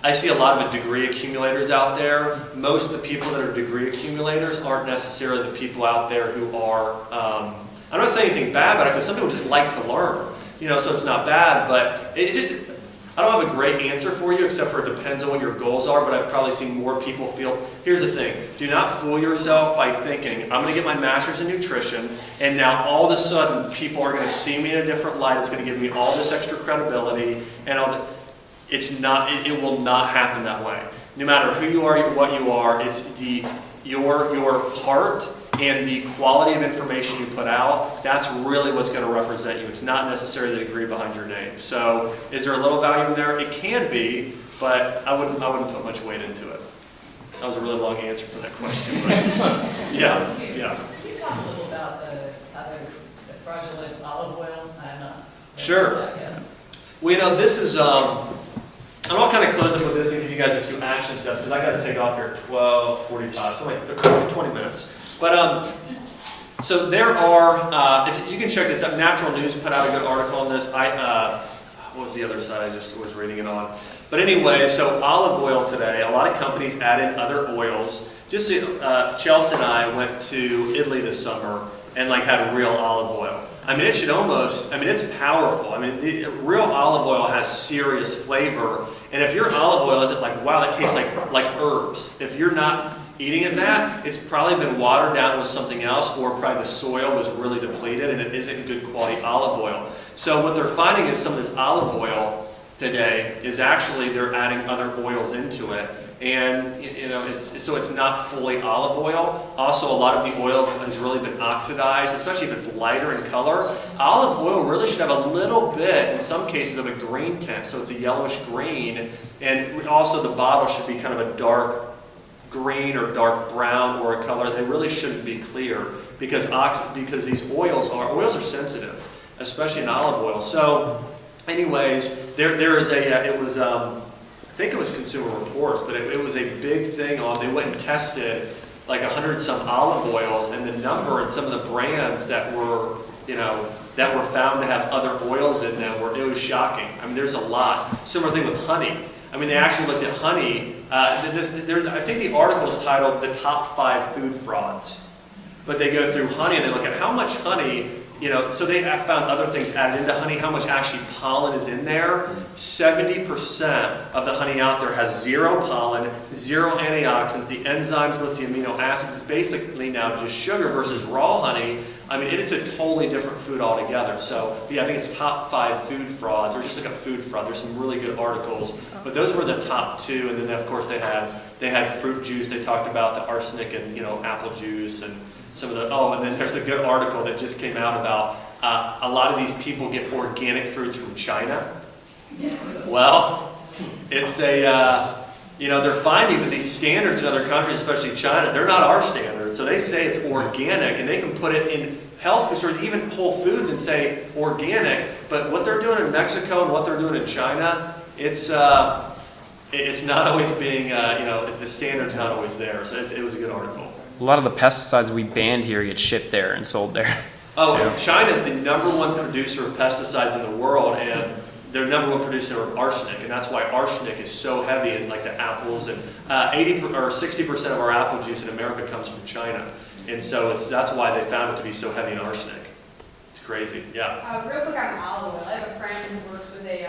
I see a lot of degree accumulators out there. Most of the people that are degree accumulators aren't necessarily the people out there who are, I'm not saying anything bad about it, because some people just like to learn, so it's not bad, but I don't have a great answer for you, except for it depends on what your goals are, but I've probably seen more people feel, here's the thing, do not fool yourself by thinking, I'm going to get my master's in nutrition, and now all of a sudden people are going to see me in a different light, it's going to give me all this extra credibility, and all that. It's not, it will not happen that way. No matter who you are, what you are, it's your heart and the quality of information you put out, that's really what's going to represent you. It's not necessarily the degree behind your name. So is there a little value in there? It can be, but I wouldn't put much weight into it. That was a really long answer for that question. But yeah. Can you talk a little about the fraudulent olive oil? Sure. Well, this is, I'll kind of close up with this and give you guys a few action steps, because I got to take off here at 12:45, so like 20 minutes. But so there are, if you can check this up, Natural News put out a good article on this. What was the other site I just was reading it on? But anyway, so olive oil today, a lot of companies add in other oils. Just Chelsea and I went to Italy this summer and had real olive oil. I mean, it should almost, it's powerful. The real olive oil has serious flavor. And if your olive oil isn't wow, that tastes like herbs. If you're not eating it it's probably been watered down with something else, or probably the soil was really depleted and it isn't good quality olive oil. So what they're finding is some of this olive oil today is actually they're adding other oils into it. And it's not fully olive oil. Also, a lot of the oil has really been oxidized, especially if it's lighter in color. Olive oil really should have a little bit, in some cases, of a green tint, so it's a yellowish green. And also the bottle should be kind of a dark green or dark brown or a color. They really shouldn't be clear, because these oils are sensitive, especially in olive oil. So, anyways, there is I think it was Consumer Reports, but it was a big thing they went and tested 100 some olive oils, and the number and some of the brands that were found to have other oils in them it was shocking. There's a lot. Similar thing with honey. They actually looked at honey. I think the article is titled "The Top 5 Food Frauds," but they go through honey and they look at how much honey. So they have found other things added into honey, how much actually pollen is in there. 70% of the honey out there has zero pollen, zero antioxidants, the enzymes, most of the amino acids. It's basically now just sugar versus raw honey. It is a totally different food altogether. So, yeah, I think it's top 5 food frauds, or just look up food fraud. There's some really good articles. But those were the top 2, and then, of course, they had fruit juice. They talked about the arsenic and, apple juice and some of the, and then there's a good article that just came out about a lot of these people get organic fruits from China. Well, it's they're finding that these standards in other countries, especially China, they're not our standards. So they say it's organic, and they can put it in health food stores, even Whole Foods, and say organic. But what they're doing in Mexico and what they're doing in China, it's not always being, the standard's not always there. So it was a good article. A lot of the pesticides we banned here get shipped there and sold there. China's the #1 producer of pesticides in the world, and their #1 producer of arsenic, and that's why arsenic is so heavy in the apples. And 80 or 60% of our apple juice in America comes from China, and so that's why they found it to be so heavy in arsenic. It's crazy, yeah. Real quick on olive oil, I have a friend who works with a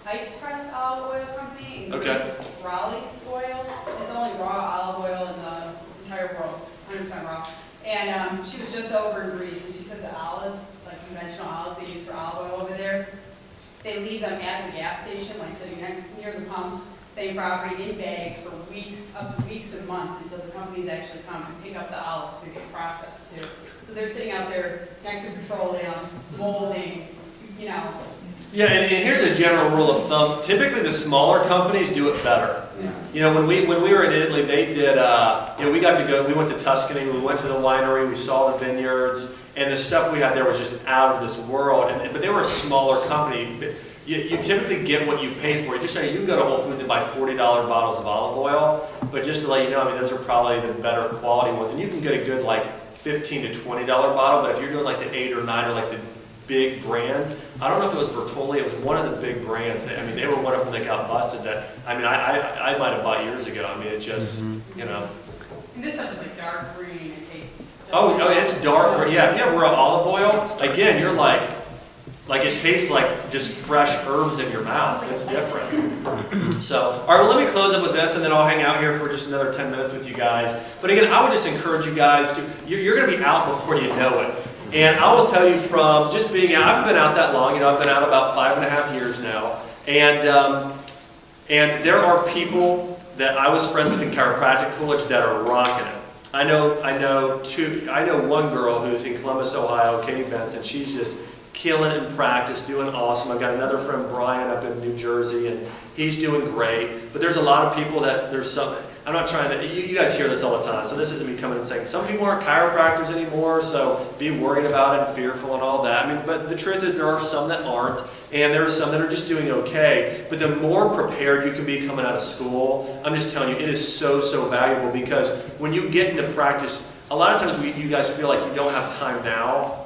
ice press olive oil company. And makes Raleigh's oil. It's the only raw olive oil in the entire world, 100% raw. And she was just over in Greece, and she said the olives, conventional olives they use for olive oil over there, they leave them at the gas station, sitting near the pumps, same property, in bags for weeks, up to weeks and months, until the companies actually come and pick up the olives to get processed too. So they're sitting out there next to petroleum, molding, Yeah, and here's a general rule of thumb. Typically, the smaller companies do it better. Yeah. When we were in Italy, they did. We got to go. We went to Tuscany. We went to the winery. We saw the vineyards, and the stuff we had there was just out of this world. But they were a smaller company. You typically get what you pay for. Just you can go to Whole Foods and buy $40 bottles of olive oil. But just to let you know, those are probably the better quality ones, and you can get a good $15 to $20 bottle. But if you're doing the 8 or 9 or big brands. I don't know if it was Bertolli, it was one of the big brands. I mean, they were one of them that got busted that, I mean, I might have bought years ago. I mean, it just, you know. And this stuff is like dark green and tastes. Oh, it's dark green. Yeah, if you have raw olive oil, again, you're like it tastes like just fresh herbs in your mouth. It's different. So, all right, well, let me close up with this, and then I'll hang out here for just another 10 minutes with you guys. But again, I would just encourage you guys to, you're going to be out before you know it. And I will tell you from just being out, I haven't been out that long, you know, I've been out about 5.5 years now. And there are people that I was friends with in chiropractic college that are rocking it. I know one girl who's in Columbus, Ohio, Katie Benson. She's just killing it in practice, doing awesome. I've got another friend, Brian, up in New Jersey, and he's doing great. But there's a lot of people that there's some. I'm not trying to. You guys hear this all the time, so this isn't me coming and saying some people aren't chiropractors anymore, so be worried about it and fearful and all that. I mean, but the truth is there are some that aren't, and there are some that are just doing okay. But the more prepared you can be coming out of school, I'm just telling you, it is so valuable, because when you get into practice, a lot of times you guys feel like you don't have time now.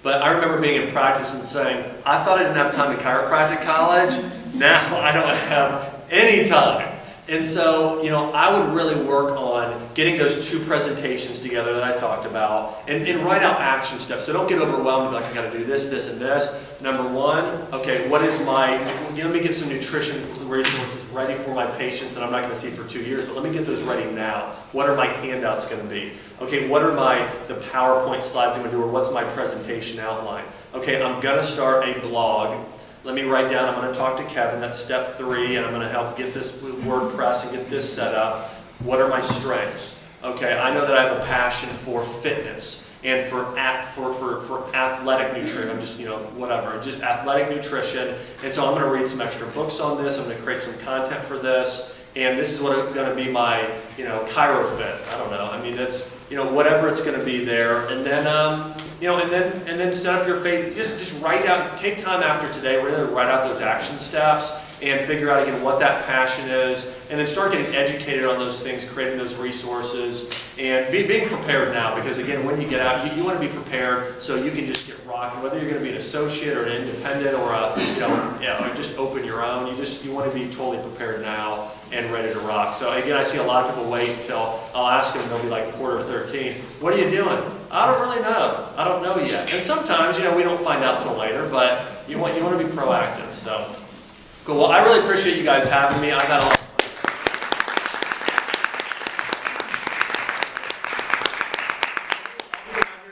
But I remember being in practice and saying, I thought I didn't have time in chiropractic college. Now I don't have any time. And so, you know, I would really work on getting those 2 presentations together that I talked about and write out action steps. So don't get overwhelmed, like I got to do this, this, and this. Number 1, okay, what is let me get some nutrition resources ready for my patients that I'm not going to see for 2 years, but let me get those ready now. What are my handouts going to be? Okay, what are the PowerPoint slides I'm going to do, or what's my presentation outline? Okay, I'm going to start a blog. Let me write down, I'm going to talk to Kevin, that's step 3, and I'm going to help get this WordPress and get this set up. What are my strengths? Okay, I know that I have a passion for fitness and for athletic nutrition. I'm just, you know, whatever, just athletic nutrition. And so I'm going to read some extra books on this. I'm going to create some content for this. And this is what is going to be my, you know, ChiroFit. I don't know. I mean, that's, you know, whatever it's going to be there. And then, you know, and then set up your faith. Just write out. Take time after today. Really write out those action steps and figure out again what that passion is, and then start getting educated on those things, creating those resources, and being prepared now. Because again, when you get out, you want to be prepared so you can just get rocking. Whether you're going to be an associate or an independent or or just open your own, you want to be totally prepared now and ready to rock. So again, I see a lot of people wait until I'll ask them, and they'll be like 13. What are you doing? I don't really know. I don't know yet. And sometimes, you know, we don't find out till later, but you want to be proactive. So. Cool. Well, I really appreciate you guys having me. I've had a lot of fun.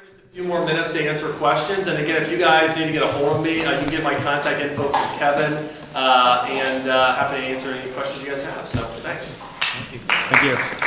Just a few more minutes to answer questions. And again, if you guys need to get a hold of me, you can get my contact info from Kevin. And happy to answer any questions you guys have. So thanks. Thank you.